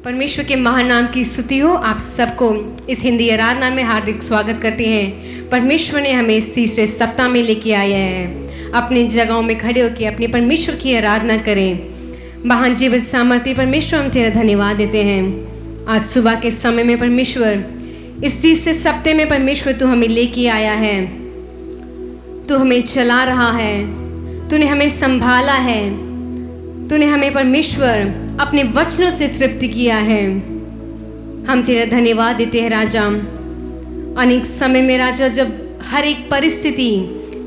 परमेश्वर के महान नाम की स्तुति हो। आप सबको इस हिंदी आराधना में हार्दिक स्वागत करते हैं। परमेश्वर ने हमें इस तीसरे सप्ताह में लेके आया है। अपनी जगहों में खड़े होकर अपने परमेश्वर की आराधना करें। महान जीवित सामर्थ्य परमेश्वर, हम तेरा धन्यवाद देते हैं। आज सुबह के समय में परमेश्वर, इस तीसरे सप्ताह में परमेश्वर तू हमें लेके आया है। तू हमें चला रहा है, तूने हमें संभाला है, तूने हमें परमेश्वर अपने वचनों से तृप्ति किया है। हम तेरा धन्यवाद देते हैं राजा। अनेक समय में राजा, जब हर एक परिस्थिति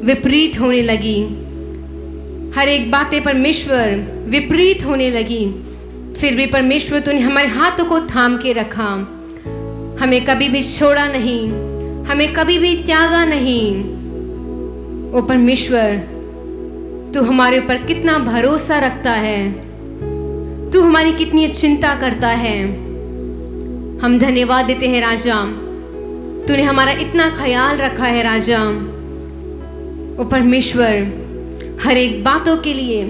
विपरीत होने लगी, हर एक बातें परमेश्वर विपरीत होने लगी, फिर भी परमेश्वर तूने हमारे हाथों को थाम के रखा। हमें कभी भी छोड़ा नहीं, हमें कभी भी त्यागा नहीं। ओ परमेश्वर, तू हमारे ऊपर कितना भरोसा रखता है, तू हमारी कितनी चिंता करता है। हम धन्यवाद देते हैं राजा, तूने हमारा इतना ख्याल रखा है राजा। ओ परमेश्वर, हर एक बातों के लिए,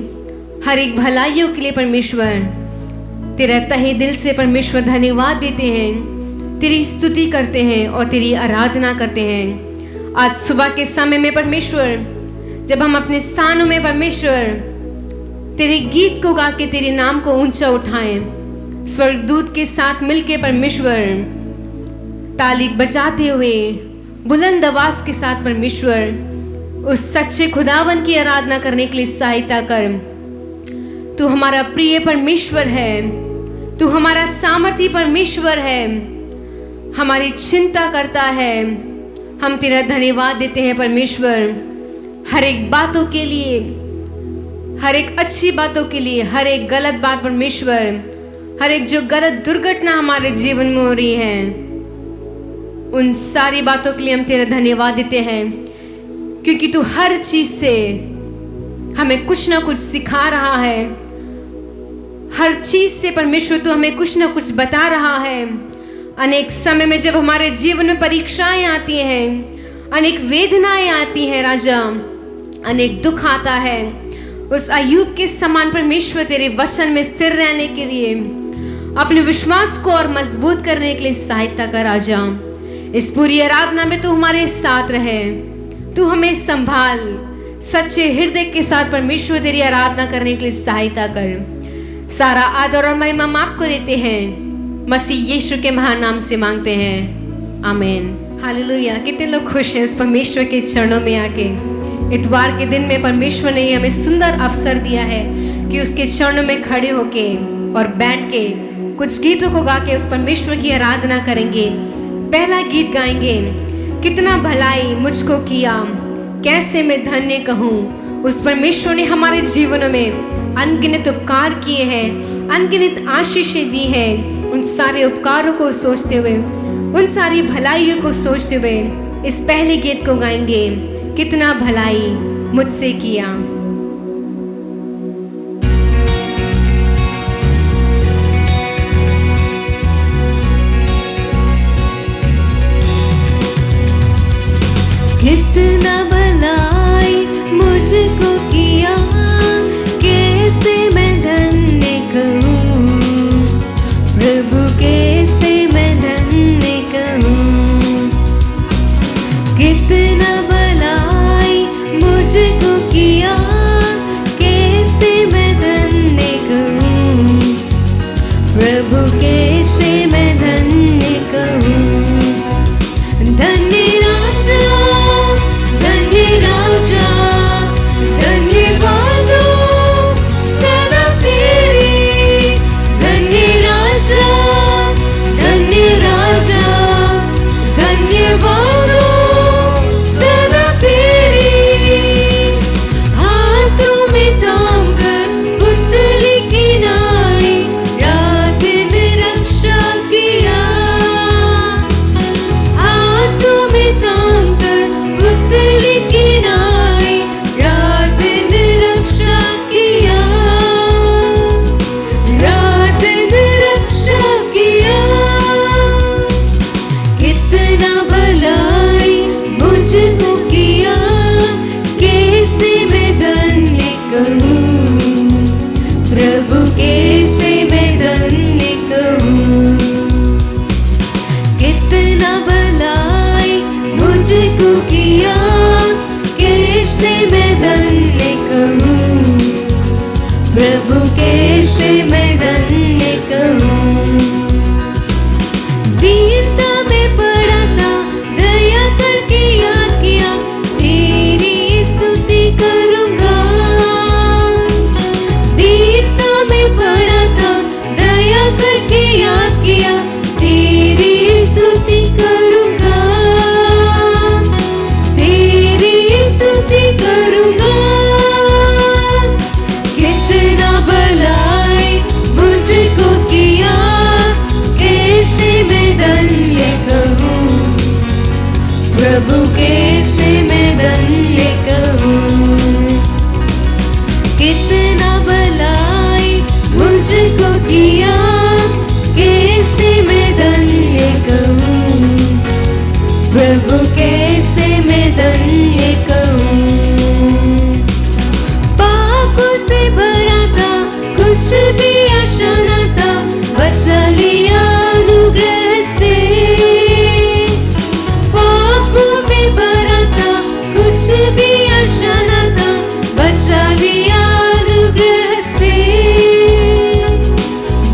हर एक भलाइयों के लिए परमेश्वर तेरा तहे दिल से परमेश्वर धन्यवाद देते हैं, तेरी स्तुति करते हैं और तेरी आराधना करते हैं। आज सुबह के समय में परमेश्वर, जब हम अपने स्थानों में परमेश्वर तेरे गीत को गा के तेरे नाम को ऊंचा उठाएं, स्वर्गदूत के साथ मिलके परमेश्वर ताली बजाते हुए बुलंद आवाज के साथ परमेश्वर उस सच्चे खुदावन की आराधना करने के लिए सहायता कर। तू हमारा प्रिय परमेश्वर है, तू हमारा सामर्थी परमेश्वर है, हमारी चिंता करता है। हम तेरा धन्यवाद देते हैं परमेश्वर, हर एक बातों के लिए, हर एक अच्छी बातों के लिए, हर एक गलत बात परमेश्वर, हर एक जो गलत दुर्घटना हमारे जीवन में हो रही है, उन सारी बातों के लिए हम तेरा धन्यवाद देते हैं, क्योंकि तू हर चीज से हमें कुछ ना कुछ सिखा रहा है। हर चीज से परमेश्वर तू हमें कुछ ना कुछ बता रहा है। अनेक समय में जब हमारे जीवन में परीक्षाएं आती हैं, अनेक वेदनाएं आती हैं राजा, अनेक दुख आता है, उस अय्यूब के समान परमेश्वर तेरे वचन में स्थिर रहने के लिए, अपने विश्वास को और मजबूत करने के लिए सहायता कर राजा। इस पूरी आराधना में तू हमारे साथ रहे, तू हमें संभाल, सच्चे हृदय के साथ परमेश्वर तेरी आराधना करने के लिए सहायता कर। सारा आदर और महिमा हम आपको देते हैं, मसीह यीशु के महान नाम से मांगते हैं, आमीन। हालेलुया। कितने लोग खुश हैं उस परमेश्वर के चरणों में आके। इतवार के दिन में परमेश्वर ने हमें सुंदर अवसर दिया है कि उसके चरणों में खड़े होके और बैठ के कुछ गीतों को गा के उस परमेश्वर की आराधना करेंगे। पहला गीत गाएंगे, कितना भलाई मुझको किया, कैसे मैं धन्य कहूँ। उस परमेश्वर ने हमारे जीवन में अनगिनत उपकार किए हैं, अनगिनत आशीषें दी हैं। उन सारे उपकारों को सोचते हुए, उन सारी भलाइयों को सोचते हुए इस पहले गीत को गाएंगे, कितना भलाई मुझसे किया। कितना भलाई मुझको किया, कैसे मैं धन्य कहूँ। प्रभु कैसे मैं धन्य कहूँ। कितना भलाई मुझको किया, कितना भलाई मुझको किया, कैसे मैं धन्य कहूँ प्रभु, कैसे मैं धन्य कहूँ। पापों से भरा था, कुछ भी आशा न था, बचा लिया अनुग्रह से। पापों में भरा था, कुछ भी आशा न था, बचा लिया अनुग्रह से,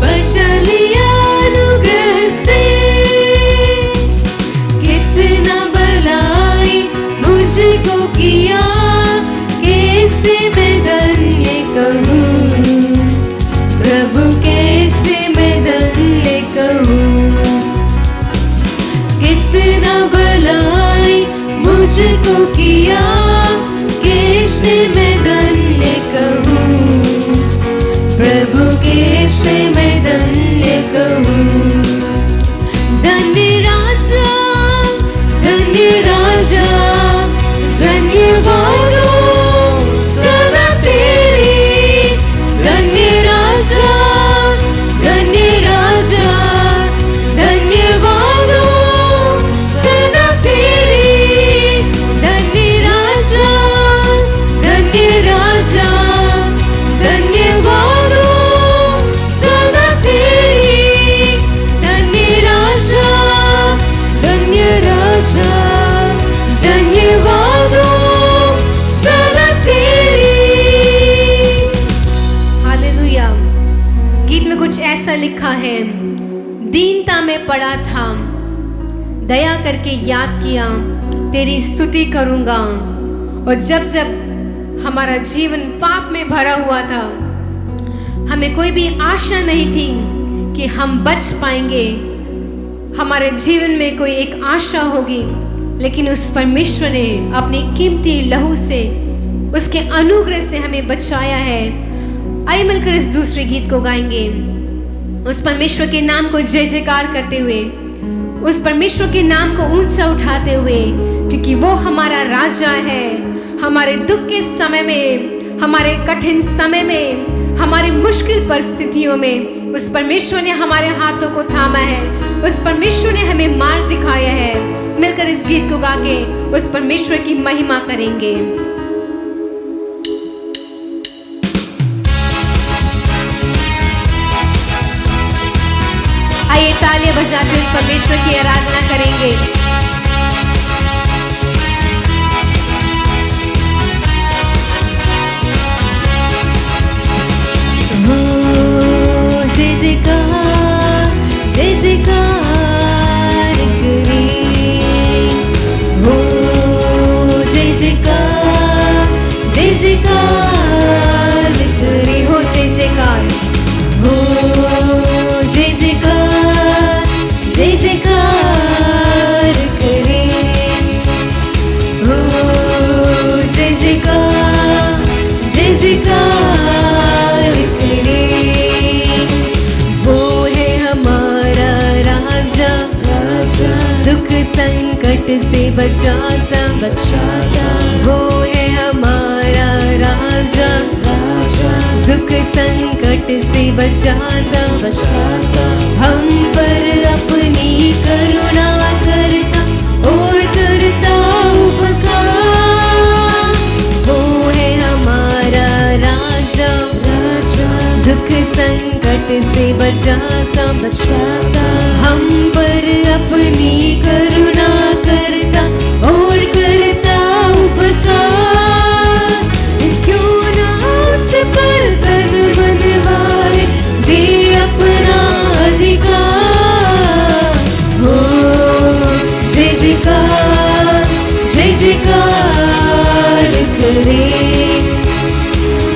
बचा लिया अनुग्रह से। कितना भलाई मुझको किया, कैसे मैं धन्य कहूँ प्रभु, कैसे मैं धन्य कहूँ। कितना भलाई मुझको किया, कैसे मैं धन्य कहूँ प्रभु, कैसे मैं धन्य कहूँ। धन्य राजा, धन्य राजा, धन्यवाद हो सदा तेरी। धन्य राजा, धन्य राजा, धन्यवाद हो सदा तेरी। धन्य राजा, धन्य राजा, धन्यवाद हो सदा तेरी। धन्य राजा, धन्य राजा, धन्यवाद हो सदा तेरी। हालेलुया। गीत में कुछ ऐसा लिखा है, दीनता में पड़ा था, दया करके याद किया, तेरी स्तुति करूंगा। और जब जब हमारा जीवन पाप में भरा हुआ था, हमें कोई भी आशा नहीं थी कि हम बच पाएंगे, हमारे जीवन में कोई एक आशा होगी, लेकिन उस परमेश्वर ने अपनी कीमती लहू से, उसके अनुग्रह से हमें बचाया है। आइए मिलकर इस दूसरे गीत को गाएंगे, उस परमेश्वर के नाम को जय जयकार करते हुए, उस परमेश्वर के नाम को ऊंचा उठाते हुए, क्योंकि वो हमारा राजा है। हमारे दुख के समय में, हमारे कठिन समय में, हमारी मुश्किल परिस्थितियों में उस परमेश्वर ने हमारे हाथों को थामा है, उस परमेश्वर ने हमें मार्ग दिखाया है। मिलकर इस गीत को गा के उस परमेश्वर की महिमा करेंगे। आइए तालियां बजाते इस परमेश्वर की आराधना करेंगे। जय जयकार, जय जयकार करी हो, जय जयकार, जय जयकार करी हो, जय जयकार हो, जय जयकार, जय जयकार करी हो, जय जयकार, जय जयकार करी। दुख संकट से बचाता, बचाता, वो है हमारा राजा, राजा। दुख संकट से बचाता, बचाता, हम पर अपनी करुणा करता और करता उपकार। वो है हमारा राजा, राजा। दुख संकट से बचाता, बचाता, हम पर अपनी करुणा करता और करता उपकार। क्यों ना उस पर तन मन वारे दे अपना अधिकार हो। जय जयकार, जय जयकार करे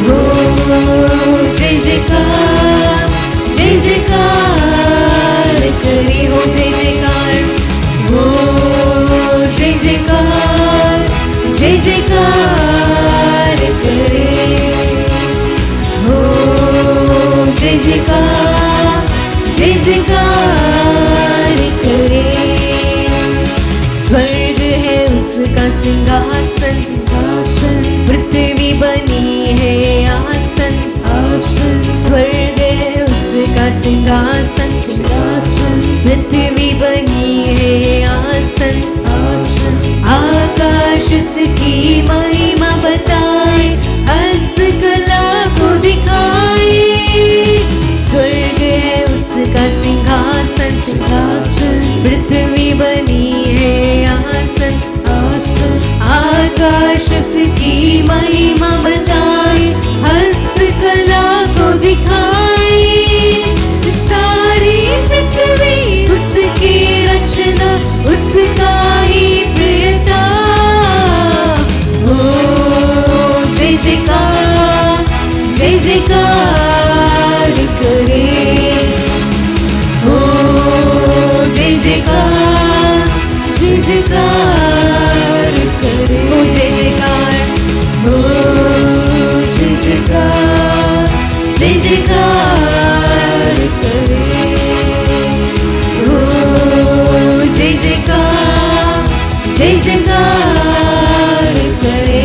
हो, जय जयकार, जय जयकार करे हो, जय जयकार हो, जय जयकार, जय जयकार करे हो, जय जयकार, जय जयकार करे। स्वर्ग है उसका सिंहासन, सिंहासन, पृथ्वी बनी है आसन, सिंहासन सिंहासन पृथ्वी बनी है आसन आसन आकाश उसकी महिमा बताए हस्तकला को दिखाए स्वर्ग है उसका सिंहासन सिंहासन पृथ्वी बनी है आसन आसन आकाश उसकी महिमा बताए हस्तकला को दिखाए सारी पृथ्वी उसकी रचना उसका ही प्रियता ओ जय जयकार जय जयकार करे ओ जय जयकार जय जयकार करे ओ जय जयकार ओ जय जयकार जय जयकार करे ओ जय जयकार जय जयकार करे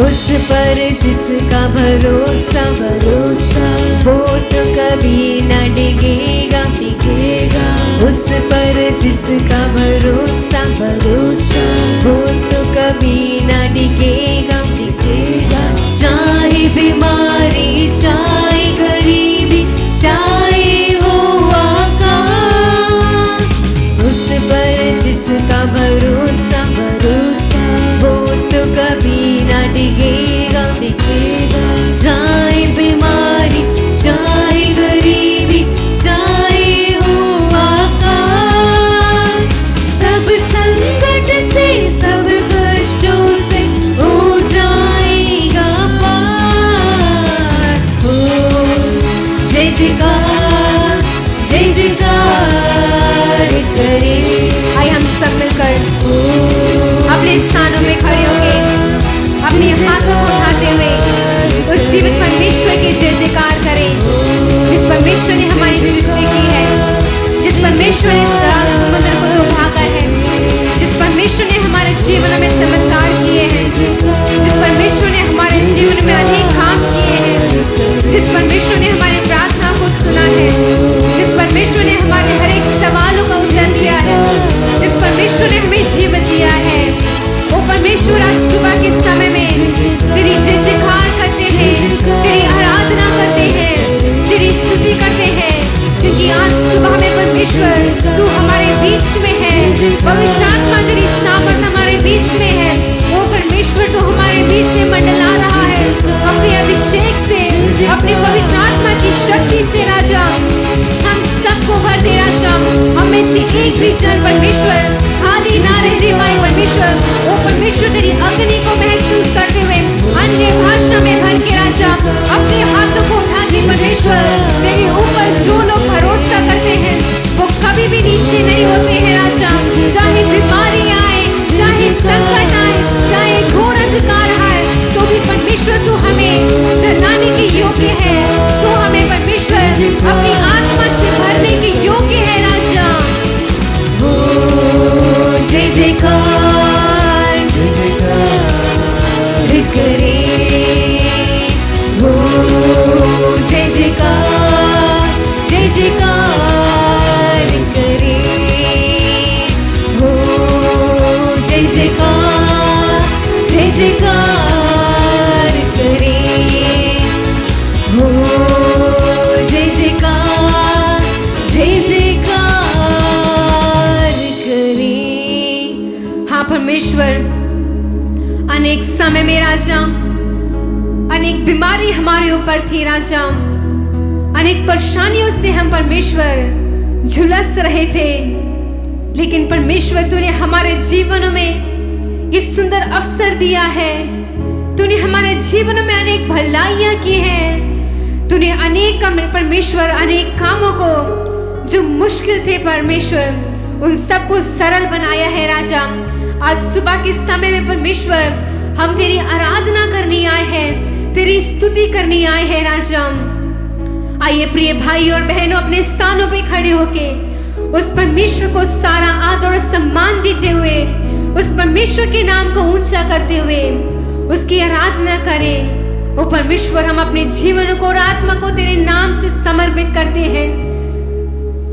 उस पर जिसका भरोसा भरोसा वो तो कभी न डिगेगा डिगेगा उस पर जिसका भरोसा भरोसा वो तो कभी न डिगेगा डिगेगा चाहे बीमारी चाहे गरीबी चाहे हो आकाश उस पर जिसका भरोसा भरोसा वो तो कभी ना डिगेगा डिगेगा चाहे बीमारी चाहे गरीबी चाहे हो आकाश सब संकट से सब कष्टों से हो जाएगा पार ओ जय जयकार जय जयकार करे आइए हम सब मिलकर अपने स्थानों में खड़े होके अपने हाथों को उठाते हुए उस जीवित परमेश्वर की जय जयकार करें जिस परमेश्वर ने हमारी सृष्टि की है जिस परमेश्वर ने इस लाल समुद्र को तो भागा है जिस परमेश्वर ने हमारे जीवन में चमत्कार किए हैं जिस परमेश्वर ने हमारे जीवन में अनेक काम किए हैं जिस परमेश्वर ने हमारी प्रार्थना को सुना है जिस परमेश्वर ने हमारे हर एक सवालों का उत्तर दिया है जिस परमेश्वर ने हमें जीवन दिया है वो परमेश्वर आज सुबह के समय में तेरी जय जयकार करते हैं तेरी आराधना करते हैं तेरी स्तुति करते हैं क्योंकि आज सुबह में परमेश्वर तू हमारे बीच में है पवित्र आत्मा तेरी सामर्थ हमारे बीच में है वो परमेश्वर तो हमारे बीच में मंडला रहा है अपने अभिषेक से अपने पवित्र आत्मा की शक्ति से राजा हम सबको भर दे राजा हमें से एक भी जन परमेश्वर खाली ना रह दे पाए परमेश्वर वो परमेश्वर तेरी अग्नि को महसूस करते हुए अन्य भाषा में भर के राजा अपने हाथों को उठा के परमेश्वर तेरे ऊपर जो लोग भरोसा करते हैं वो कभी भी नीचे नहीं होते हैं राजा चाहे बीमारी आए चाहे संकट आए चाहे घोर अंधकार आए तो भी परमेश्वर तू हमें चलाने के योग्य है तो हमें परमेश्वर अपनी आत्मा से भरने के योग्य है राजा ओ जय जयकार जय जयकार करे ओ जय जयकार जय जयकार करे ओ जय जयकार जय जयकार करे ओ जय जयकार जय जयकार करे हाँ परमेश्वर अनेक समय में राजा अनेक बीमारी हमारे ऊपर थी राजा अनेक परेशानियों से हम परमेश्वर झुलस रहे थे लेकिन परमेश्वर तूने हमारे जीवनों में ये सुंदर अवसर दिया है तूने हमारे जीवन में अनेक भलाइयां की हैं तूने अनेक परमेश्वर अनेक कामों को जो मुश्किल थे परमेश्वर उन सबको सरल बनाया है राजा आज सुबह के समय में परमेश्वर हम तेरी आराधना करने आए हैं तेरी स्तुति करने आए हैं राजा आइए प्रिय भाई और बहनों अपने स्थानों पे खड़े होके उस परमेश्वर को सारा आदर और सम्मान देते हुए उस परमेश्वर के नाम को ऊंचा करते हुए उसकी आराधना करें ओ परमेश्वर, हम अपने जीवन को और आत्मा को तेरे नाम से समर्पित करते हैं।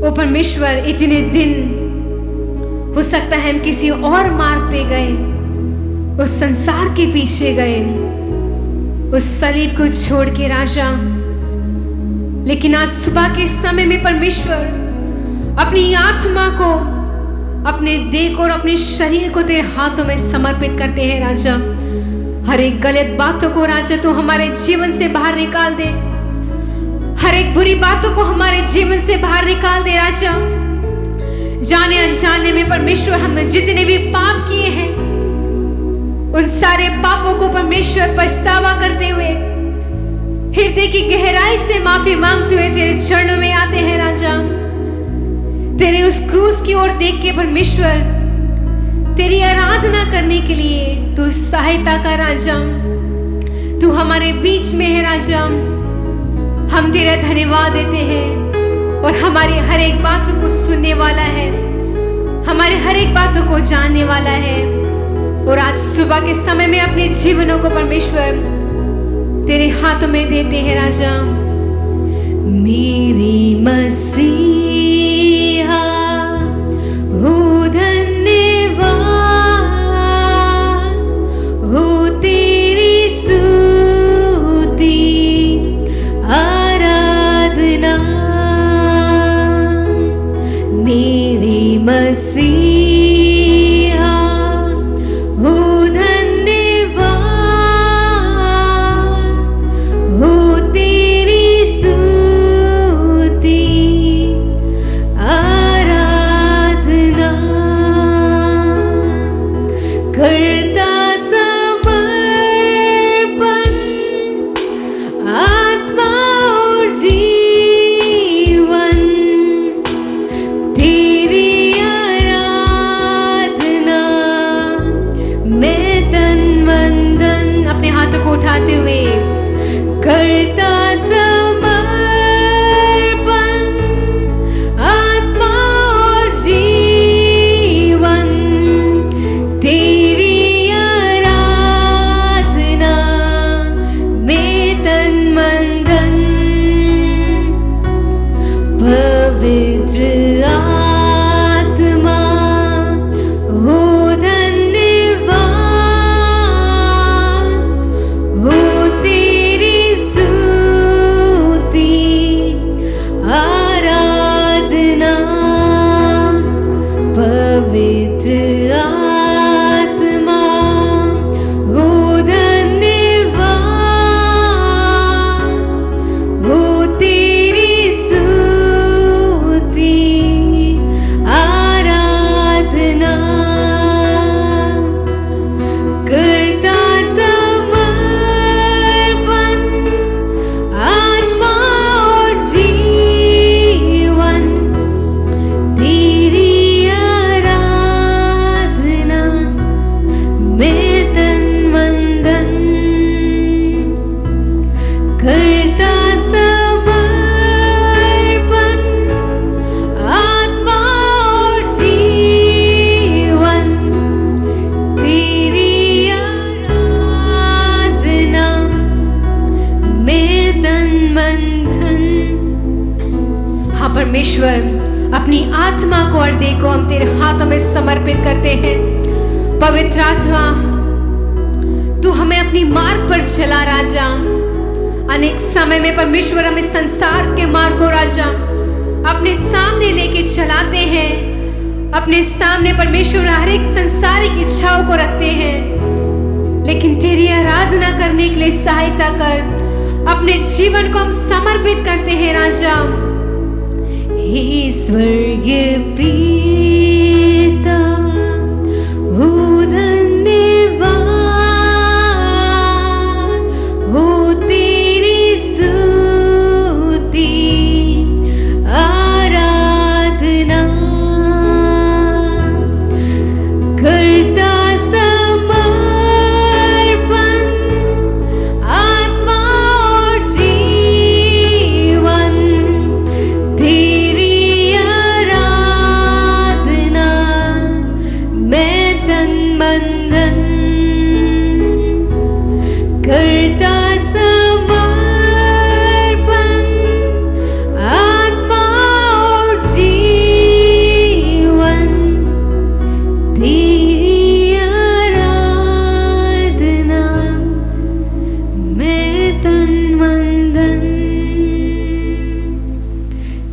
ओ परमेश्वर, इतने दिन हो सकता है हम किसी और मार्ग पे गए, उस संसार के पीछे गए, उस सलीब को छोड़ के राजा, लेकिन आज सुबह के समय में परमेश्वर अपनी आत्मा को, अपने देह को और अपने शरीर को तेरे हाथों में समर्पित करते हैं राजा। हर एक गलत बातों को राजा तू हमारे जीवन से बाहर निकाल दे, हर एक बुरी बातों को हमारे जीवन से बाहर निकाल दे राजा। जाने अनजाने में परमेश्वर हमने जितने भी पाप किए हैं, उन सारे पापों को परमेश्वर पछतावा करते हुए, हृदय की गहराई से माफी मांगते हुए तेरे चरणों में आते हैं राजा। तेरे उस क्रूस की ओर देख के परमेश्वर तेरी आराधना करने के लिए तू सहायता कर राजा। तू हमारे बीच में है राजा। हम तेरा धन्यवाद देते हैं और हमारी हर एक बातों को सुनने वाला है, हमारे हर एक बातों को जानने वाला है। और आज सुबह के समय में अपने जीवनों को परमेश्वर तेरे हाथों में देते हैं राजा। मेरी मसीहा हो धन्यवाद, हो तेरी स्तुति आराधना। मेरी मसीहा हो धन्यवाद, हो तेरी स्तुति आराधना। करता समर्पण आत्मा और जीवन, तेरी आराधना मैं तन मन धन। अपने हाथों को उठाते हुए करता समर्पण आत्मा और जीवन, तेरी आराधना मैं तन मन धन। पवित्र आत्मा हो धन्यवाद, हो तेरी स्तुति आराधना। पवित्र आत्मा हो धन्यवाद, हो तेरी स्तुति आराधना। करता समर्पण आत्मा और जीवन, तेरी आराधना मैं तन मन धन। करता समर्पण आत्मा और जीवन, तेरी आराधना मैं तन मन धन। हाँ परमेश्वर, अपनी आत्मा को और देह को हम तेरे हाथों में समर्पित करते हैं। पवित्र आत्मा, तू हमें अपनी मार्ग पर चला राजा। अनेक समय में परमेश्वर हम इस संसार के मार्ग को राजा अपने सामने लेके चलाते हैं, अपने सामने परमेश्वर हर एक संसारिक इच्छाओं को रखते हैं, लेकिन तेरी आराधना करने के लिए सहायता कर। अपने जीवन को हम समर्पित करते हैं राजा। हे स्वर्गीय पिता हो धन्यवाद, हो तेरी स्तुति आराधना। करता समर्पण आत्मा और जीवन, तेरी आराधना तन मन धन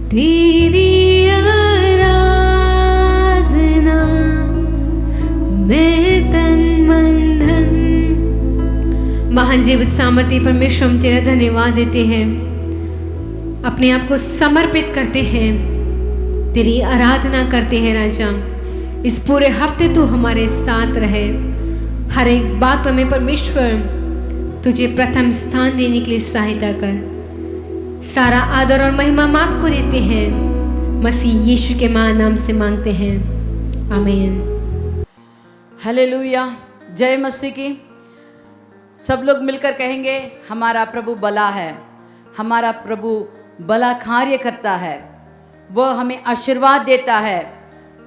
तेरी आराधना, मैं तन मन धन। महान जीवित सामर्थ्य परमेश्वर, हम तेरा धन्यवाद देते हैं, अपने आप को समर्पित करते हैं, तेरी आराधना करते हैं। राजा, इस पूरे हफ्ते तू हमारे साथ रहे, हर एक बातों में परमेश्वर तुझे प्रथम स्थान देने के लिए सहायता कर। सारा आदर और महिमा हम आपको देते हैं, मसीह यीशु के महान नाम से मांगते हैं, आमीन। हालेलुया, जय मसीह की। सब लोग मिलकर कहेंगे, हमारा प्रभु भला है, हमारा प्रभु भला कार्य करता है, वह हमें आशीर्वाद देता है,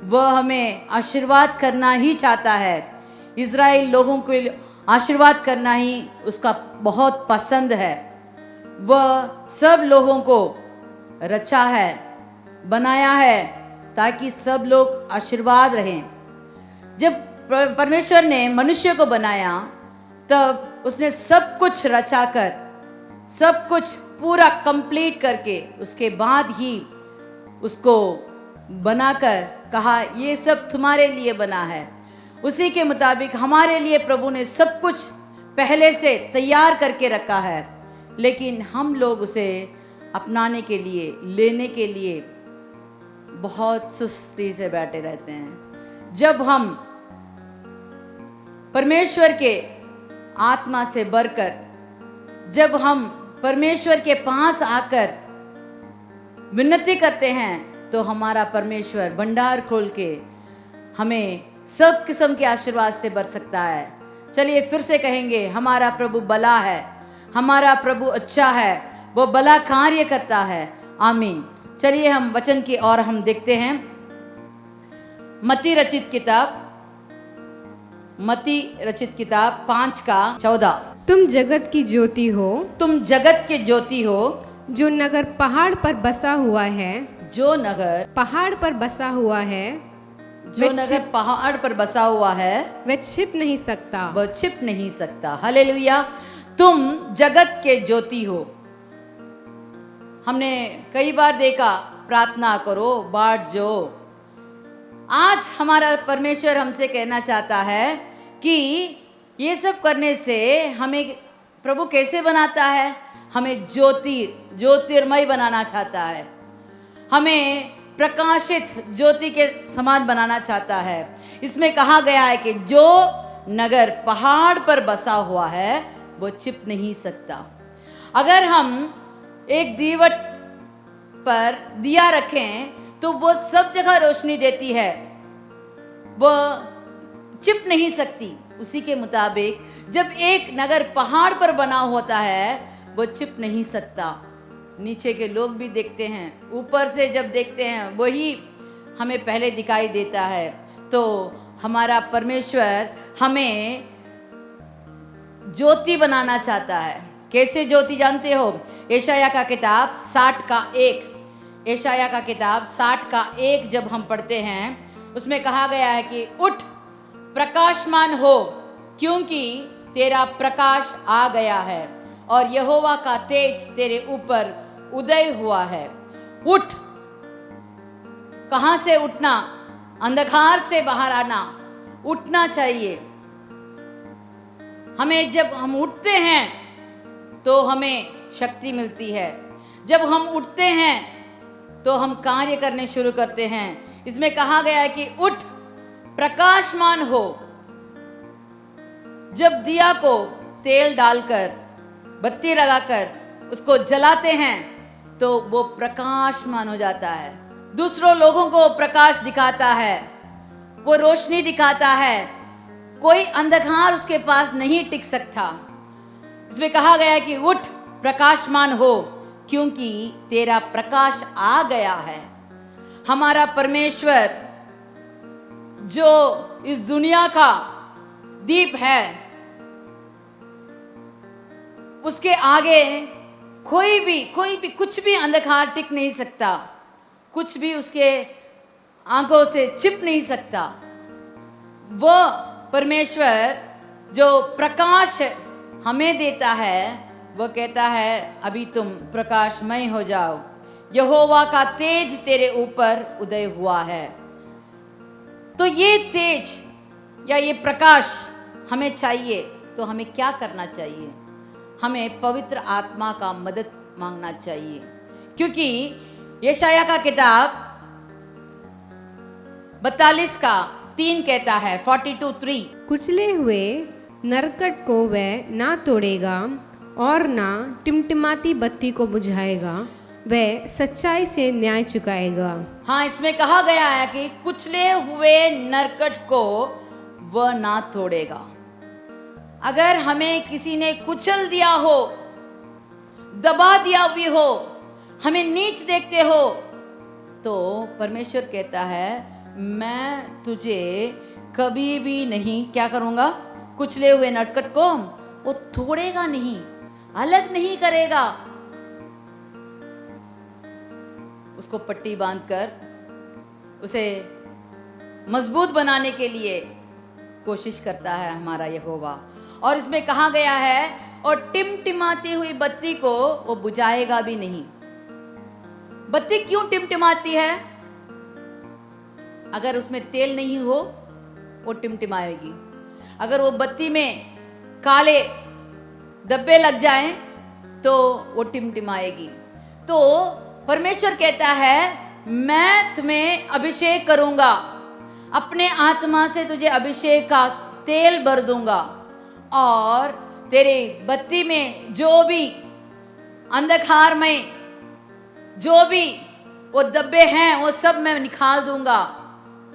वह हमें आशीर्वाद करना ही चाहता है। इज़राइल लोगों को आशीर्वाद करना ही उसका बहुत पसंद है। वह सब लोगों को रचा है, बनाया है ताकि सब लोग आशीर्वाद रहें। जब परमेश्वर ने मनुष्य को बनाया तब उसने सब कुछ रचा कर, सब कुछ पूरा कंप्लीट करके उसके बाद ही उसको बनाकर कहा, ये सब तुम्हारे लिए बना है। उसी के मुताबिक हमारे लिए प्रभु ने सब कुछ पहले से तैयार करके रखा है, लेकिन हम लोग उसे अपनाने के लिए, लेने के लिए बहुत सुस्ती से बैठे रहते हैं। जब हम परमेश्वर के आत्मा से भरकर, जब हम परमेश्वर के पास आकर विनती करते हैं, तो हमारा परमेश्वर भंडार खोल के हमें सब किस्म के आशीर्वाद से भर सकता है। चलिए फिर से कहेंगे, हमारा प्रभु भला है, हमारा प्रभु अच्छा है, वो भला कार्य करता है, आमीन। चलिए हम वचन की ओर हम देखते हैं। मत्ती रचित किताब 5:14। तुम जगत की ज्योति हो, तुम जगत के ज्योति हो, जो नगर पहाड़ पर बसा हुआ है, जो नगर पहाड़ पर बसा हुआ है, जो नगर पहाड़ पर बसा हुआ है, वह छिप नहीं सकता, वह छिप नहीं सकता। हालेलुया, तुम जगत के ज्योति हो। हमने कई बार देखा, प्रार्थना करो, बांट जो। आज हमारा परमेश्वर हमसे कहना चाहता है कि ये सब करने से हमें प्रभु कैसे बनाता है, हमें ज्योतिर्मय बनाना चाहता है, हमें प्रकाशित ज्योति के समान बनाना चाहता है। इसमें कहा गया है कि जो नगर पहाड़ पर बसा हुआ है वो छिप नहीं सकता। अगर हम एक दीवट पर दिया रखें तो वो सब जगह रोशनी देती है, वो छिप नहीं सकती। उसी के मुताबिक जब एक नगर पहाड़ पर बना होता है वो छिप नहीं सकता। नीचे के लोग भी देखते हैं, ऊपर से जब देखते हैं वही हमें पहले दिखाई देता है। तो हमारा परमेश्वर हमें ज्योति बनाना चाहता है। कैसे ज्योति जानते हो? यशायाह का किताब 60:1 जब हम पढ़ते हैं, उसमें कहा गया है कि उठ प्रकाशमान हो, क्योंकि तेरा प्रकाश आ गया है और यहोवा का तेज तेरे ऊपर उदय हुआ है। उठ। कहाँ से उठना? अंधकार से बाहर आना, उठना चाहिए हमें। जब हम उठते हैं तो हमें शक्ति मिलती है। जब हम उठते हैं तो हम कार्य करने शुरू करते हैं। इसमें कहा गया है कि उठ प्रकाशमान हो। जब दिया को तेल डालकर, बत्ती लगाकर उसको जलाते हैं तो वो प्रकाशमान हो जाता है, दूसरों लोगों को प्रकाश दिखाता है, वो रोशनी दिखाता है। कोई अंधकार उसके पास नहीं टिक सकता। इसमें कहा गया है कि उठ प्रकाशमान हो, क्योंकि तेरा प्रकाश आ गया है। हमारा परमेश्वर जो इस दुनिया का दीप है, उसके आगे कोई भी कुछ भी अंधकार टिक नहीं सकता, कुछ भी उसके आंखों से छिप नहीं सकता। वो परमेश्वर जो प्रकाश हमें देता है, वो कहता है अभी तुम प्रकाशमय हो जाओ, यहोवा का तेज तेरे ऊपर उदय हुआ है। तो ये तेज या ये प्रकाश हमें चाहिए, तो हमें क्या करना चाहिए? हमें पवित्र आत्मा का मदद मांगना चाहिए, क्योंकि यशाया का किताब 42:3 कहता है, 42:3, कुचले हुए नरकट को वह ना तोड़ेगा और ना टिमटिमाती बत्ती को बुझाएगा, वह सच्चाई से न्याय चुकाएगा। हाँ, इसमें कहा गया है कि कुचले हुए नरकट को वह ना तोड़ेगा। अगर हमें किसी ने कुचल दिया हो, दबा दिया भी हो, हमें नीच देखते हो, तो परमेश्वर कहता है मैं तुझे कभी भी नहीं क्या करूंगा, कुचले हुए नरकट को वो तोड़ेगा नहीं, अलग नहीं करेगा। उसको पट्टी बांधकर उसे मजबूत बनाने के लिए कोशिश करता है हमारा यहोवा। और इसमें कहा गया है और टिमटिमाती हुई बत्ती को वो बुझाएगा भी नहीं। बत्ती क्यों टिमटिमाती है? अगर उसमें तेल नहीं हो वो टिमटिमाएगी। अगर वो बत्ती में काले धब्बे लग जाएं तो वो टिमटिमाएगी। तो परमेश्वर कहता है मैं तुम्हें अभिषेक करूंगा, अपने आत्मा से तुझे अभिषेक का तेल भर दूंगा, और तेरे बत्ती में जो भी अंधकार में जो भी वो धब्बे हैं वो सब मैं निकाल दूंगा।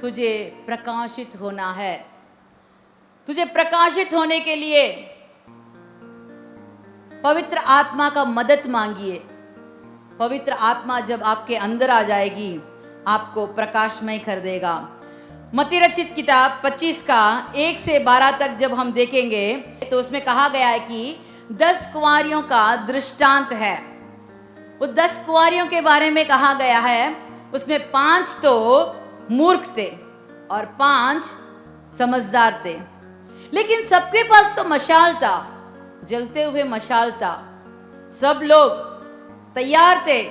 तुझे प्रकाशित होना है। तुझे प्रकाशित होने के लिए पवित्र आत्मा का मदद मांगिए। पवित्र आत्मा जब आपके अंदर आ जाएगी आपको प्रकाशमय कर देगा। मत्ती रचित किताब 25:1-12 तक जब हम देखेंगे तो उसमें कहा गया है कि 10 कुंवारियों का दृष्टांत है। वो 10 कुंवारियों के बारे में कहा गया है। उसमें 5 तो मूर्ख थे और 5 समझदार थे, लेकिन सबके पास तो मशाल था, जलते हुए मशाल था। सब लोग तैयार थे,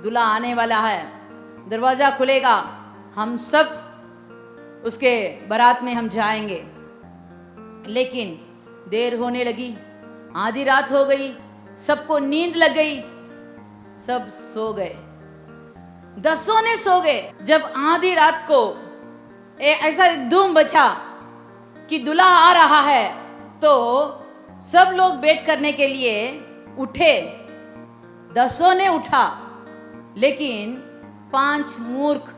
दूल्हा आने वाला है, दरवाजा खुलेगा, हम सब उसके बारात में हम जाएंगे। लेकिन देर होने लगी, आधी रात हो गई, सबको नींद लग गई, सब सो गए, 10 ने सो गए। जब आधी रात को ऐसा धूम बचा कि दूल्हा आ रहा है तो सब लोग वेट करने के लिए उठे। 10 ने उठा, लेकिन 5 मूर्ख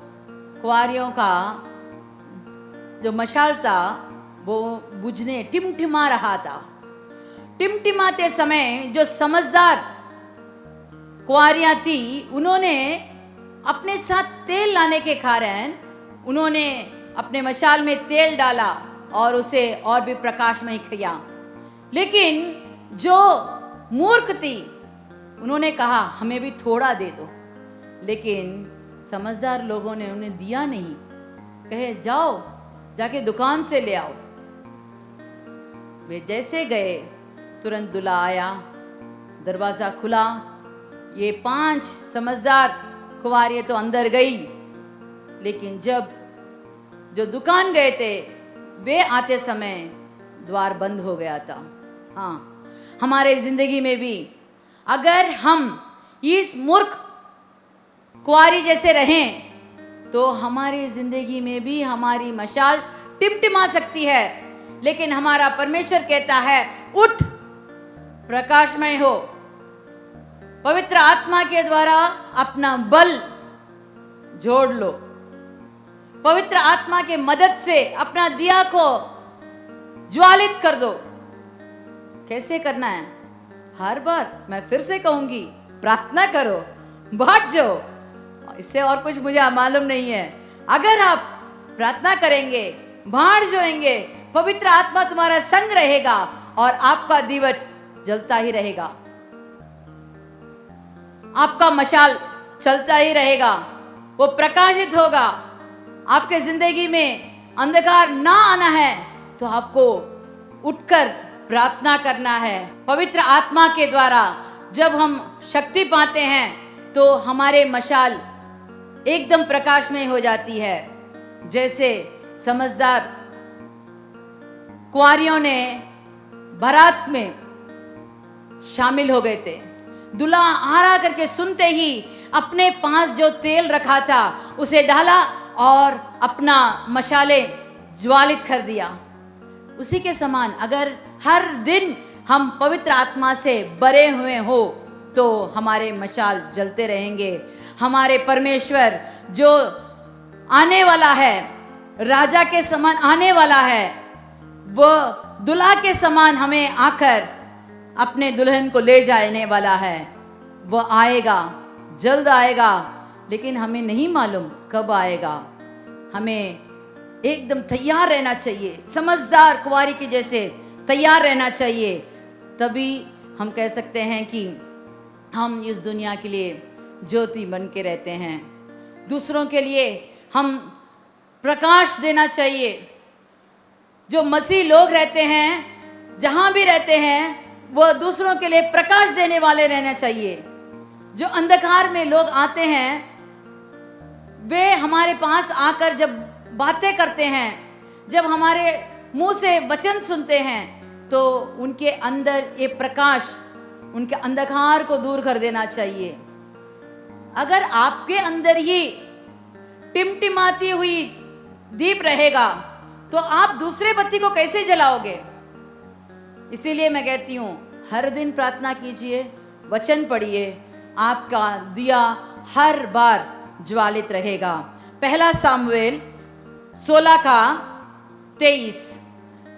कुंवारियों का जो मशाल था वो बुझने टिमटिमा रहा था। टिमटिमाते समय जो समझदार कुंवारियां थी उन्होंने अपने साथ तेल लाने के कारण उन्होंने अपने मशाल में तेल डाला और उसे और भी प्रकाशमय किया। लेकिन जो मूर्ख थी उन्होंने कहा हमें भी थोड़ा दे दो, लेकिन समझदार लोगों ने उन्हें दिया नहीं। कहे जाओ जाके दुकान से ले आओ। वे जैसे गए तुरंत दूल्हा आया, दरवाजा खुला। ये 5 समझदार कुंवारियां तो अंदर गई, लेकिन जब जो दुकान गए थे वे आते समय द्वार बंद हो गया था। हाँ, हमारे जिंदगी में भी अगर हम इस मूर्ख कुंवारी जैसे रहें तो हमारी जिंदगी में भी हमारी मशाल टिमटिमा सकती है। लेकिन हमारा परमेश्वर कहता है उठ, प्रकाशमय हो, पवित्र आत्मा के द्वारा अपना बल जोड़ लो, पवित्र आत्मा के मदद से अपना दिया को ज्वालित कर दो। कैसे करना है? हर बार मैं फिर से कहूंगी, प्रार्थना करो, बांट जाओ। इससे और कुछ मुझे मालूम नहीं है। अगर आप प्रार्थना करेंगे, बांट जाएंगे, पवित्र आत्मा तुम्हारा संग रहेगा और आपका दीवट जलता ही रहेगा, आपका मशाल चलता ही रहेगा, वो प्रकाशित होगा। आपके जिंदगी में अंधकार ना आना है तो आपको उठकर प्रार्थना करना है। पवित्र आत्मा के द्वारा जब हम शक्ति पाते हैं तो हमारे मशाल एकदम प्रकाशमय हो जाती है। जैसे समझदार कुंवारियों ने बारात में शामिल हो गए थे, दूल्हा आ रहा करके सुनते ही अपने पास जो तेल रखा था उसे डाला और अपना मशाले ज्वालित कर दिया। उसी के समान अगर हर दिन हम पवित्र आत्मा से भरे हुए हो तो हमारे मशाल जलते रहेंगे। हमारे परमेश्वर जो आने वाला है, राजा के समान आने वाला है, वो दुल्हा के समान हमें आकर अपने दुल्हन को ले जाने वाला है। वो आएगा, जल्द आएगा, लेकिन हमें नहीं मालूम कब आएगा। हमें एकदम तैयार रहना चाहिए, समझदार कुंवारी के जैसे तैयार रहना चाहिए। तभी हम कह सकते हैं कि हम इस दुनिया के लिए ज्योति बन के रहते हैं। दूसरों के लिए हम प्रकाश देना चाहिए। जो मसीह लोग रहते हैं, जहाँ भी रहते हैं, वो दूसरों के लिए प्रकाश देने वाले रहना चाहिए। जो अंधकार में लोग आते हैं, वे हमारे पास आकर जब बातें करते हैं, जब हमारे मुंह से वचन सुनते हैं, तो उनके अंदर ये प्रकाश उनके अंधकार को दूर कर देना चाहिए। अगर आपके अंदर ही टिमटिमाती हुई दीप रहेगा तो आप दूसरे बत्ती को कैसे जलाओगे? इसीलिए मैं कहती हूँ हर दिन प्रार्थना कीजिए, वचन पढ़िए, आपका दिया हर बार ज्वालित रहेगा। पहला सामुएल 16:23,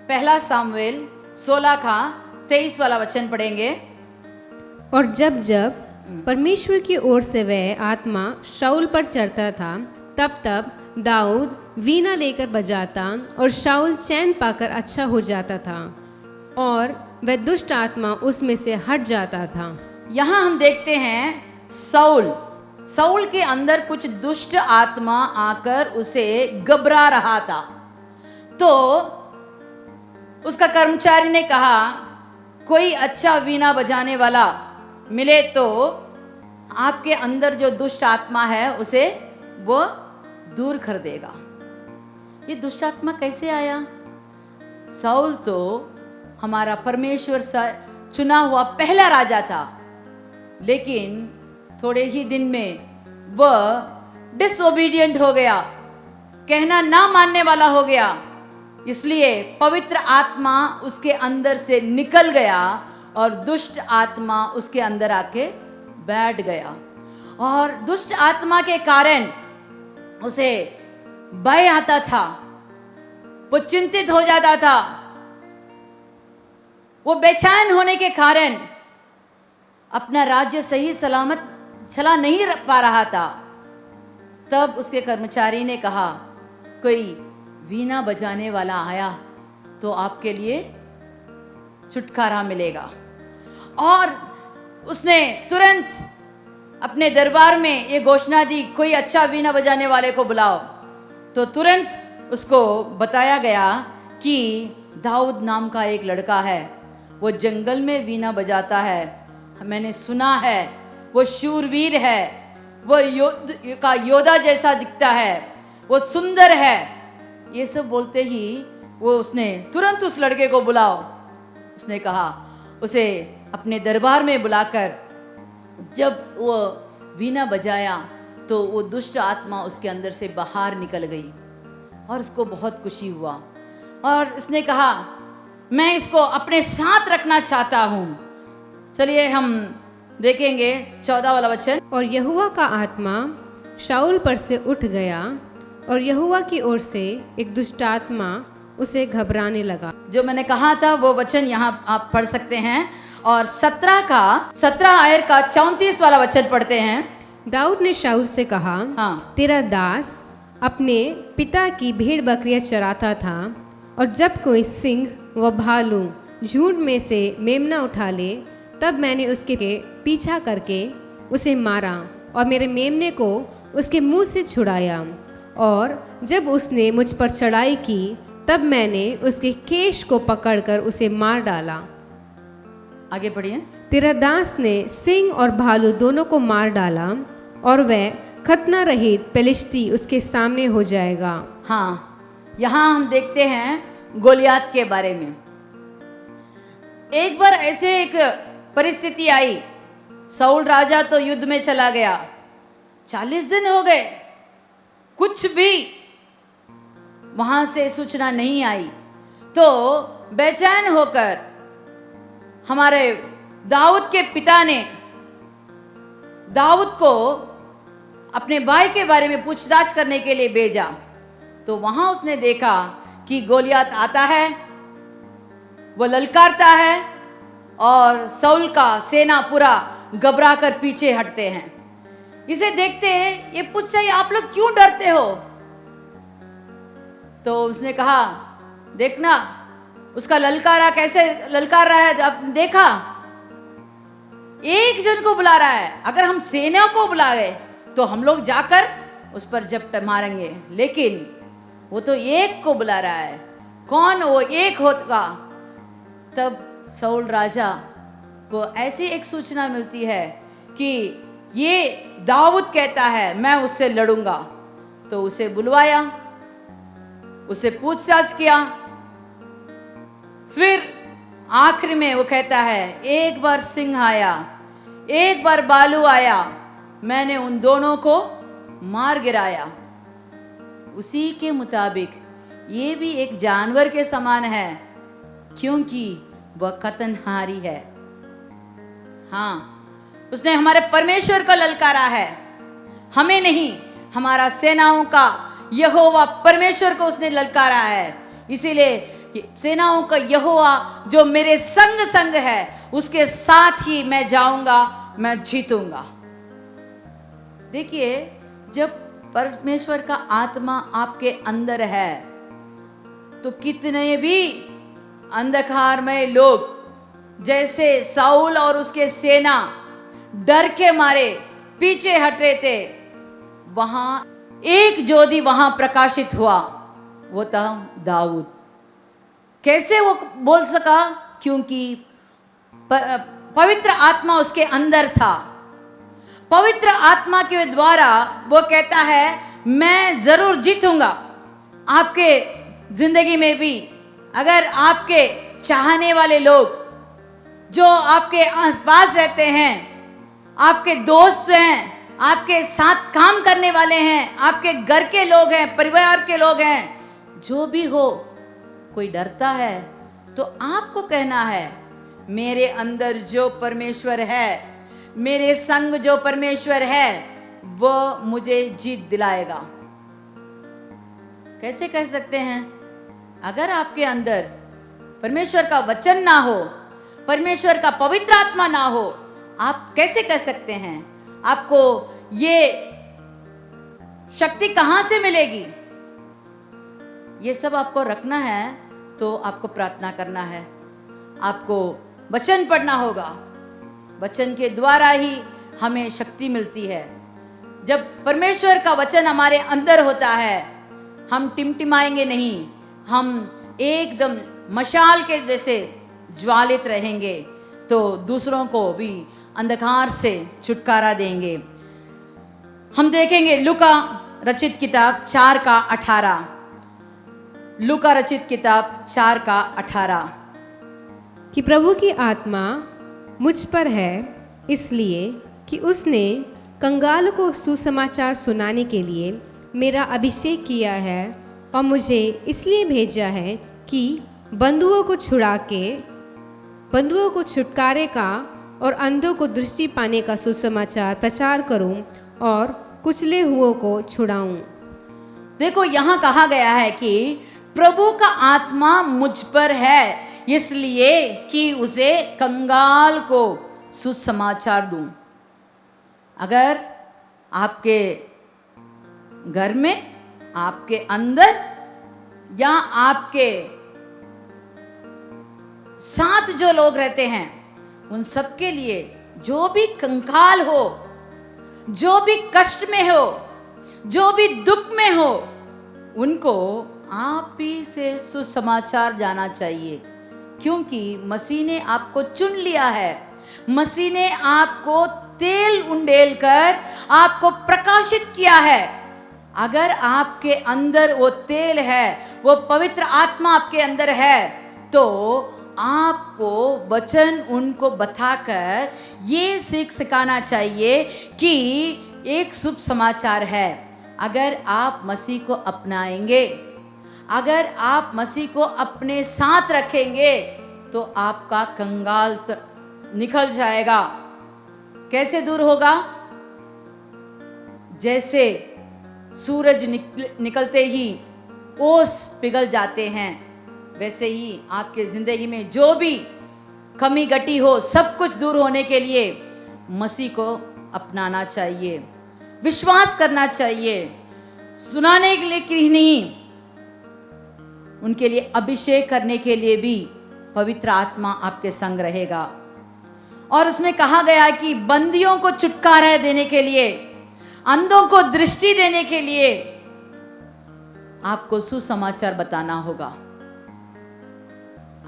पहला सामुएल 16:23 वाला वचन पढ़ेंगे। और जब जब परमेश्वर की ओर से वह आत्मा शाऊल पर चढ़ता था, तब तब दाऊद वीणा लेकर बजाता और शाऊल चैन पाकर अच्छा हो जाता था और वह दुष्ट आत्मा उसमें से हट जाता था। यहाँ हम देखते हैं साउल के अंदर कुछ दुष्ट आत्मा आकर उसे घबरा रहा था। तो उसका कर्मचारी ने कहा, कोई अच्छा वीणा बजाने वाला मिले तो आपके अंदर जो दुष्ट आत्मा है उसे वो दूर कर देगा। ये दुष्ट आत्मा कैसे आया? साउल तो हमारा परमेश्वर से चुना हुआ पहला राजा था, लेकिन थोड़े ही दिन में वह डिसोबीडियंट हो गया, कहना ना मानने वाला हो गया। इसलिए पवित्र आत्मा उसके अंदर से निकल गया और दुष्ट आत्मा उसके अंदर आके बैठ गया। और दुष्ट आत्मा के कारण उसे भय आता था, वो चिंतित हो जाता था, वो बेचैन होने के कारण अपना राज्य सही सलामत चला नहीं पा रहा था। तब उसके कर्मचारी ने कहा, कोई वीणा बजाने वाला आया तो आपके लिए छुटकारा मिलेगा। और उसने तुरंत अपने दरबार में ये घोषणा दी, कोई अच्छा वीणा बजाने वाले को बुलाओ। तो तुरंत उसको बताया गया कि दाऊद नाम का एक लड़का है, वो जंगल में वीणा बजाता है, मैंने सुना है, वो शूरवीर है, वो योद्धा जैसा दिखता है, वो सुंदर है। ये सब बोलते ही उसने तुरंत उस लड़के को बुलाओ। उसने कहा, उसे अपने दरबार में बुलाकर जब वो वीणा बजाया तो वो दुष्ट आत्मा उसके अंदर से बाहर निकल गई और उसको बहुत खुशी हुआ। और उसने कहा, मैं इसको अपने साथ रखना चाहता हूँ। चलिए हम देखेंगे 14 वाला वचन। और यहोवा का आत्मा शाऊल पर से उठ गया और यहोवा की ओर से एक दुष्ट आत्मा उसे घबराने लगा। जो मैंने कहा था वो वचन यहाँ आप पढ़ सकते हैं। और 17 आयत का 34 वाला वचन पढ़ते हैं। दाऊद ने शाऊल से कहा, हाँ, तेरा दास अपने पिता की भेड़ बकरियां चराता था, और जब कोई सिंह व भालू झुंड में से मेमना उठा ले, तब मैंने उसके पीछा करके उसे मारा और मेरे मेमने को उसके मुंह से छुड़ाया। और जब उसने मुझ पर चढ़ाई की तब मैंने उसके केश को पकड़कर उसे मार डाला। आगे पढ़िए। तेरा दास ने सिंह और भालू दोनों को मार डाला और वह खतना रहित पेलिश्ती उसके सामने हो जाएगा। हाँ, यहाँ हम देखते हैं गोलियात के बारे में। एक बार ऐसे एक परिस्थिति आई, साउल राजा तो युद्ध में चला गया, 40 दिन हो गए, कुछ भी वहां से सूचना नहीं आई। तो बेचैन होकर हमारे दाऊद के पिता ने दाऊद को अपने भाई के बारे में पूछताछ करने के लिए भेजा। तो वहां उसने देखा कि गोलियात आता है, वो ललकारता है और साउल का सेना पूरा घबरा कर पीछे हटते हैं। इसे देखते ये पूछता है, आप लोग क्यों डरते हो? तो उसने कहा, देखना उसका ललकारा कैसे ललकार रहा है, आपने देखा? एक जन को बुला रहा है। अगर हम सेना को बुला गए तो हम लोग जाकर उस पर झपट मारेंगे, लेकिन वो तो एक को बुला रहा है। कौन वो एक होगा? तब साउल राजा को ऐसी एक सूचना मिलती है कि ये दाऊद कहता है मैं उससे लड़ूंगा। तो उसे बुलवाया, उसे पूछताछ किया। फिर आखिर में वो कहता है, एक बार सिंह आया, एक बार भालू आया, मैंने उन दोनों को मार गिराया। उसी के मुताबिक ये भी एक जानवर के समान है, क्योंकि वह कतनहारी है। हाँ, उसने हमारे परमेश्वर को ललकारा है, हमें नहीं, हमारा सेनाओं का यहोवा परमेश्वर को उसने ललकारा है। इसीलिए सेनाओं का यहोवा जो मेरे संग संग है, उसके साथ ही मैं जाऊंगा, मैं जीतूंगा। देखिए, जब परमेश्वर का आत्मा आपके अंदर है तो कितने भी अंधकार में लोग, जैसे साउल और उसके सेना डर के मारे पीछे हट रहे थे, वहां एक ज्योति वहां प्रकाशित हुआ, वो था दाऊद। कैसे वो बोल सका? क्योंकि पवित्र आत्मा उसके अंदर था। पवित्र आत्मा के द्वारा वो कहता है मैं जरूर जीतूंगा। आपके जिंदगी में भी अगर आपके चाहने वाले लोग जो आपके आसपास रहते हैं, आपके दोस्त हैं, आपके साथ काम करने वाले हैं, आपके घर के लोग हैं, परिवार के लोग हैं, जो भी हो, कोई डरता है तो आपको कहना है मेरे अंदर जो परमेश्वर है, मेरे संग जो परमेश्वर है, वो मुझे जीत दिलाएगा। कैसे कह सकते हैं? अगर आपके अंदर परमेश्वर का वचन ना हो, परमेश्वर का पवित्र आत्मा ना हो, आप कैसे कह सकते हैं? आपको ये शक्ति कहां से मिलेगी? ये सब आपको रखना है तो आपको प्रार्थना करना है, आपको वचन पढ़ना होगा। वचन के द्वारा ही हमें शक्ति मिलती है। जब परमेश्वर का वचन हमारे अंदर होता है, हम टिमटिमाएंगे नहीं, हम एकदम मशाल के जैसे ज्वालित रहेंगे, तो दूसरों को भी अंधकार से छुटकारा देंगे। हम देखेंगे लूका रचित किताब 4:18। लूका रचित किताब 4:18 कि प्रभु की आत्मा मुझ पर है, इसलिए कि उसने कंगाल को सुसमाचार सुनाने के लिए मेरा अभिषेक किया है, और मुझे इसलिए भेजा है कि बंधुओं को छुटकारे का और अंधों को दृष्टि पाने का सुसमाचार प्रचार करूं और कुचले हुओं को छुड़ाऊं। देखो, यहाँ कहा गया है कि प्रभु का आत्मा मुझ पर है, इसलिए कि उसे कंगाल को सुसमाचार दूं। अगर आपके घर में, आपके अंदर या आपके साथ जो लोग रहते हैं, उन सब के लिए जो भी कंगाल हो, जो भी कष्ट में हो, जो भी दुख में हो, उनको आप ही से सुसमाचार जाना चाहिए, क्योंकि मसीह ने आपको चुन लिया है। मसीह ने आपको तेल उंडेल कर आपको प्रकाशित किया है। अगर आपके अंदर वो तेल है, वो पवित्र आत्मा आपके अंदर है, तो आपको वचन उनको बताकर ये सीख सिखाना चाहिए कि एक शुभ समाचार है। अगर आप मसीह को अपनाएंगे, अगर आप मसीह को अपने साथ रखेंगे, तो आपका कंगाल निकल जाएगा। कैसे दूर होगा? जैसे सूरज निकलते ही ओस पिघल जाते हैं, वैसे ही आपके जिंदगी में जो भी कमी घटी हो, सब कुछ दूर होने के लिए मसीह को अपनाना चाहिए, विश्वास करना चाहिए। सुनाने के लिए नहीं, उनके लिए अभिषेक करने के लिए भी पवित्र आत्मा आपके संग रहेगा। और उसमें कहा गया कि बंदियों को छुटकारा देने के लिए, अंधों को दृष्टि देने के लिए आपको सुसमाचार बताना होगा।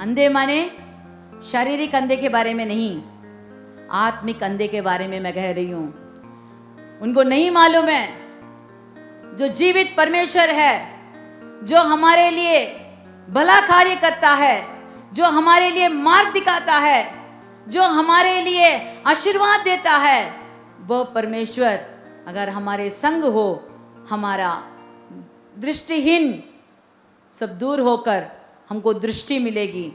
अंधे माने शारीरिक अंधे के बारे में नहीं, आत्मिक अंधे के बारे में मैं कह रही हूं। उनको नहीं मालूम है जो जीवित परमेश्वर है, जो हमारे लिए भला कार्य करता है, जो हमारे लिए मार्ग दिखाता है, जो हमारे लिए आशीर्वाद देता है, वो परमेश्वर अगर हमारे संग हो, हमारा दृष्टिहीन सब दूर होकर हमको दृष्टि मिलेगी।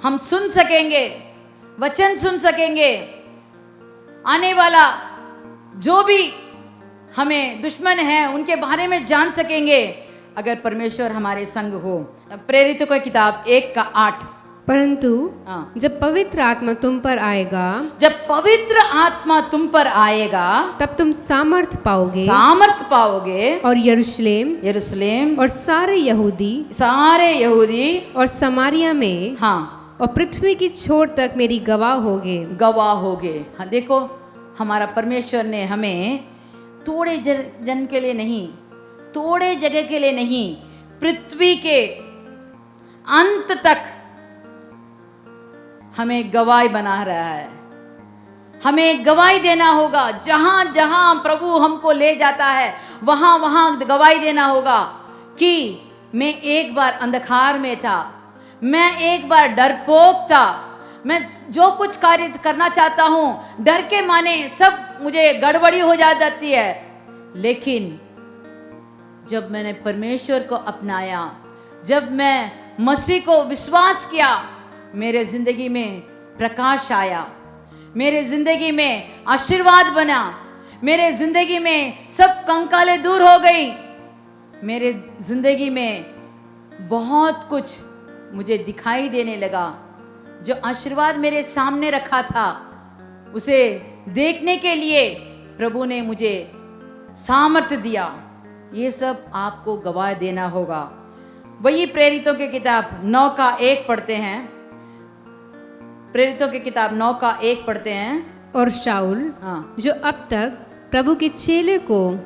हम सुन सकेंगे, वचन सुन सकेंगे। आने वाला जो भी हमें दुश्मन है उनके बारे में जान सकेंगे, अगर परमेश्वर हमारे संग हो। प्रेरितों की किताब 1:8। परंतु हाँ। जब पवित्र आत्मा तुम पर आएगा, जब पवित्र आत्मा तुम पर आएगा, तब तुम सामर्थ पाओगे, सामर्थ पाओगे, और यरूशलेम और सारे यहूदी और समारिया में, हाँ, और पृथ्वी की छोर तक मेरी गवाह होगे। हाँ, देखो हमारा परमेश्वर ने हमें थोड़े जन के लिए नहीं, थोड़े जगह के लिए नहीं, पृथ्वी के अंत तक हमें गवाही बना रहा है। हमें गवाही देना होगा। जहां जहां प्रभु हमको ले जाता है, वहां वहां गवाही देना होगा कि मैं एक बार अंधकार में था, मैं एक बार डरपोक था, मैं जो कुछ कार्य करना चाहता हूं डर के माने सब मुझे गड़बड़ी हो जाती है। लेकिन जब मैंने परमेश्वर को अपनाया, जब मैं मसीह को विश्वास किया, मेरे जिंदगी में प्रकाश आया, मेरे जिंदगी में आशीर्वाद बना, मेरे जिंदगी में सब कंकाले दूर हो गई, मेरे जिंदगी में बहुत कुछ मुझे दिखाई देने लगा। जो आशीर्वाद मेरे सामने रखा था, उसे देखने के लिए प्रभु ने मुझे सामर्थ्य दिया। ये सब आपको गवाह देना होगा। वही प्रेरितों की किताब 9:1 पढ़ते हैं। प्रेरितों की किताब 9:1 पढ़ते हैं। और शाऊल, हाँ, जो अब तक प्रभु के चेले को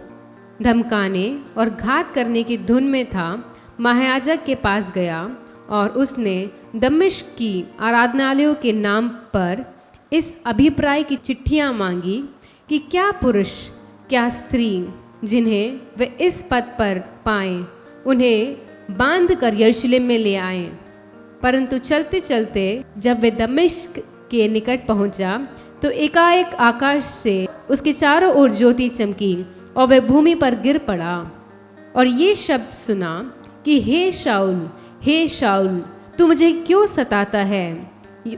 धमकाने और घात करने की धुन में था, महायाजक के पास गया और उसने दमिश्क की आराधनालयों के नाम पर इस अभिप्राय की चिट्ठियां मांगी कि क्या पुरुष क्या स्त्री जिन्हें वे इस पद पर पाएं, उन्हें बांध कर यरूशलेम में ले आएं। परंतु चलते चलते जब वे दमिश्क के निकट पहुंचा, तो एकाएक आकाश से उसके चारों ओर ज्योति चमकी और वह भूमि पर गिर पड़ा और ये शब्द सुना कि हे शाऊल, तू मुझे क्यों सताता है?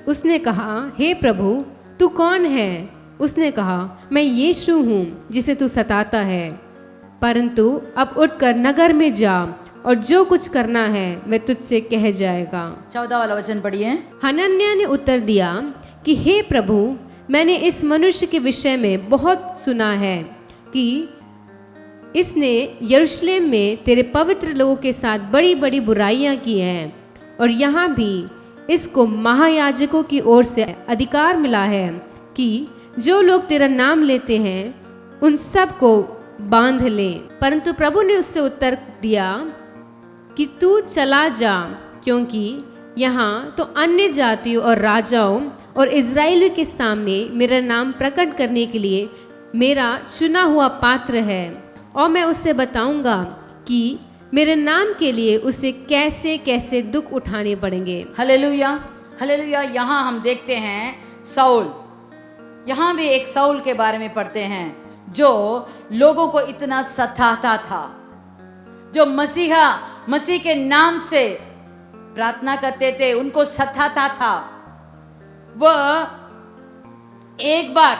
उसने कहा, हे प्रभु, तू कौन है? उसने कहा, मैं यीशु हूँ जिसे तू सताता है। परंतु अब उठकर नगर में जा और जो कुछ करना है वह तुझसे कह जाएगा। 14 वाला वचन पढ़िए। हनन्याह ने उत्तर दिया कि हे प्रभु, मैंने इस मनुष्य के विषय में बहुत सुना है कि इसने यरूशलेम में तेरे पवित्र लोगों के साथ बड़ी बड़ी बुराइयां की हैं, और यहाँ भी इसको महायाजकों की ओर से अधिकार मिला है कि जो लोग तेरा नाम लेते हैं उन सब को बांध ले। परंतु प्रभु ने उससे उत्तर दिया कि तू चला जा, क्योंकि यहाँ तो अन्य जातियों और राजाओं और इज़राइलियों के सामने मेरा नाम प्रकट करने के लिए मेरा चुना हुआ पात्र है, और मैं उससे बताऊंगा कि मेरे नाम के लिए उसे कैसे कैसे दुख उठाने पड़ेंगे। Hallelujah, hallelujah. यहाँ हम देखते हैं साउल, यहाँ भी एक साउल के बारे में पढ़ते हैं जो लोगों को इतना सताता था, जो मसीह के नाम से प्रार्थना करते थे, उनको सताता था। वह एक बार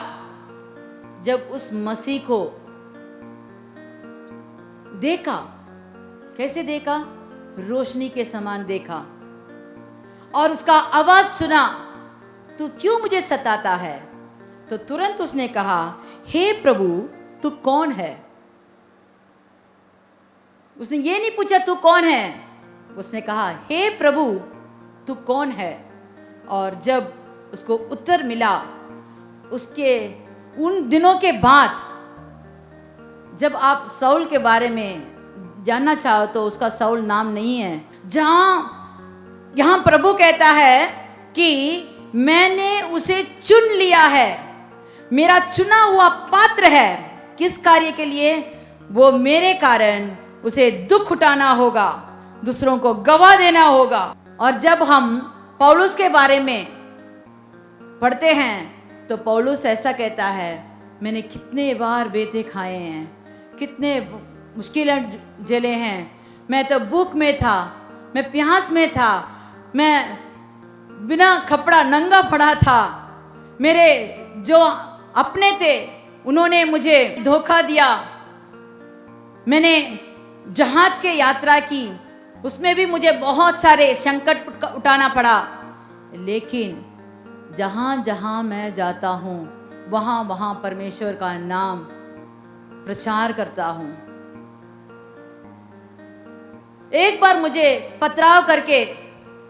जब उस मसीह को देखा, कैसे देखा? रोशनी के समान देखा, और उसका आवाज सुना, तू क्यों मुझे सताता है? तो तुरंत उसने कहा, हे प्रभु तू कौन है? उसने ये नहीं पूछा तू कौन है, उसने कहा हे प्रभु तू कौन है? और जब उसको उत्तर मिला, उसके उन दिनों के बाद, जब आप साउल के बारे में जानना चाहो तो उसका साउल नाम नहीं है। यहाँ प्रभु कहता है कि मैंने उसे चुन लिया है, मेरा चुना हुआ पात्र है। किस कार्य के लिए? वो मेरे कारण उसे दुख उठाना होगा, दूसरों को गवाह देना होगा। और जब हम पौलुस के बारे में पढ़ते हैं तो पौलुस ऐसा कहता है, मैंने कितने बार बेटे खाए हैं, कितने मुश्किलें झेले हैं, मैं तो भूख में था, मैं प्यास में था, मैं बिना कपड़ा नंगा पड़ा था, मेरे जो अपने थे उन्होंने मुझे धोखा दिया, मैंने जहाज के यात्रा की, उसमें भी मुझे बहुत सारे संकट उठाना पड़ा, लेकिन जहाँ जहाँ मैं जाता हूँ वहाँ वहाँ परमेश्वर का नाम प्रचार करता हूँ। एक बार मुझे पथराव करके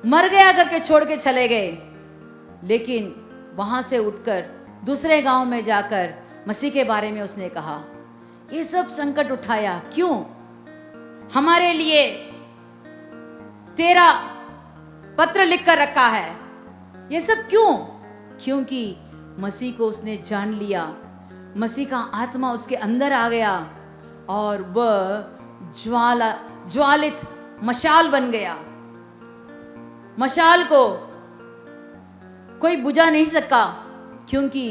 मर गया करके छोड़ के चले गए, लेकिन वहां से उठकर दूसरे गांव में जाकर मसीह के बारे में उसने कहा। ये सब संकट उठाया क्यों? हमारे लिए तेरा पत्र लिख कर रखा है। ये सब क्यों? क्योंकि मसीह को उसने जान लिया, मसीह का आत्मा उसके अंदर आ गया और वह ज्वालित मशाल बन गया। मशाल को कोई बुझा नहीं सका, क्योंकि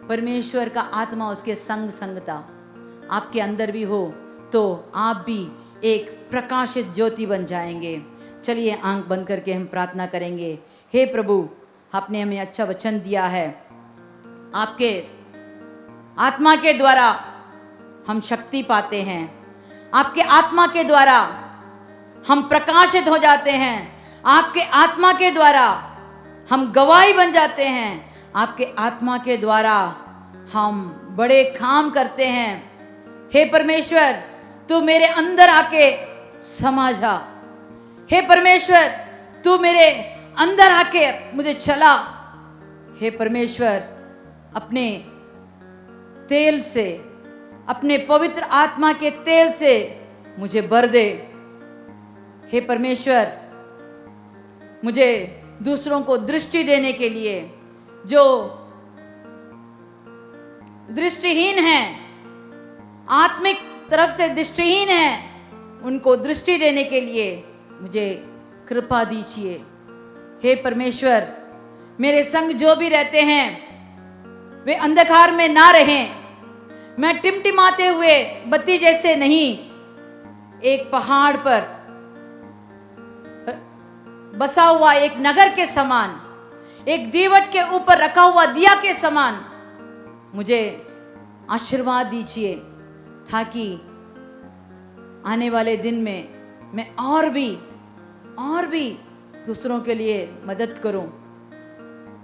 परमेश्वर का आत्मा उसके संग था। आपके अंदर भी हो तो आप भी एक प्रकाशित ज्योति बन जाएंगे। चलिए आंख बंद करके हम प्रार्थना करेंगे। हे प्रभु, आपने हमें अच्छा वचन दिया है, आपके आत्मा के द्वारा हम शक्ति पाते हैं, आपके आत्मा के द्वारा हम प्रकाशित हो जाते हैं, आपके आत्मा के द्वारा हम गवाही बन जाते हैं, आपके आत्मा के द्वारा हम बड़े काम करते हैं। हे परमेश्वर, तू मेरे अंदर आके समा जा। हे परमेश्वर, तू मेरे अंदर आके मुझे चला। हे परमेश्वर, अपने तेल से, अपने पवित्र आत्मा के तेल से मुझे भर दे। हे परमेश्वर, मुझे दूसरों को दृष्टि देने के लिए, जो दृष्टिहीन हैं, आत्मिक तरफ से दृष्टिहीन हैं, उनको दृष्टि देने के लिए मुझे कृपा दीजिए। हे परमेश्वर, मेरे संग जो भी रहते हैं वे अंधकार में ना रहें। मैं टिमटिमाते हुए बत्ती जैसे नहीं, एक पहाड़ पर बसा हुआ एक नगर के समान, एक दीवट के ऊपर रखा हुआ दिया के समान मुझे आशीर्वाद दीजिए, ताकि आने वाले दिन में मैं और भी दूसरों के लिए मदद करूं,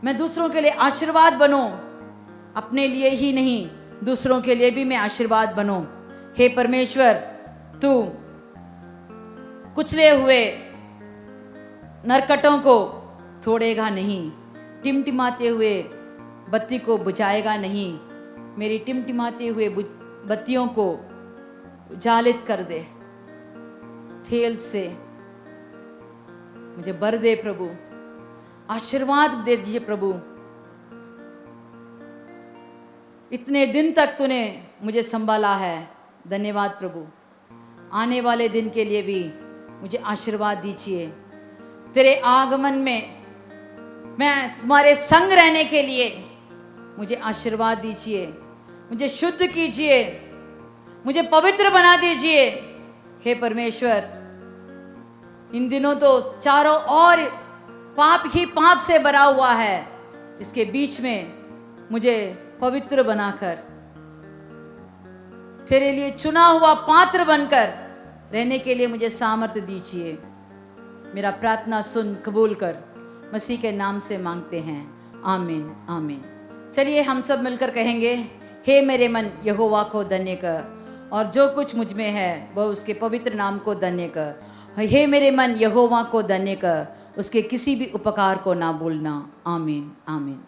मैं दूसरों के लिए आशीर्वाद बनूं, अपने लिए ही नहीं दूसरों के लिए भी मैं आशीर्वाद बनूं। हे परमेश्वर, तू कुचले हुए नरकटों को तोड़ेगा नहीं, टिमटिमाते हुए बत्ती को बुझाएगा नहीं। मेरी टिमटिमाते हुए बत्तियों को उजालित कर दे तेल से, मुझे बर दे प्रभु, आशीर्वाद दे दीजिए प्रभु। इतने दिन तक तूने मुझे संभाला है, धन्यवाद प्रभु। आने वाले दिन के लिए भी मुझे आशीर्वाद दीजिए। तेरे आगमन में मैं तुम्हारे संग रहने के लिए मुझे आशीर्वाद दीजिए। मुझे शुद्ध कीजिए, मुझे पवित्र बना दीजिए। हे परमेश्वर, इन दिनों तो चारों ओर पाप ही पाप से भरा हुआ है, इसके बीच में मुझे पवित्र बनाकर तेरे लिए चुना हुआ पात्र बनकर रहने के लिए मुझे सामर्थ्य दीजिए। मेरा प्रार्थना सुन, कबूल कर, मसीह के नाम से मांगते हैं, आमीन आमीन। चलिए हम सब मिलकर कहेंगे, हे मेरे मन यहोवा को धन्य कर, और जो कुछ मुझ में है वह उसके पवित्र नाम को धन्य कर। हे मेरे मन यहोवा को धन्य कर, उसके किसी भी उपकार को ना भूलना। आमीन आमीन।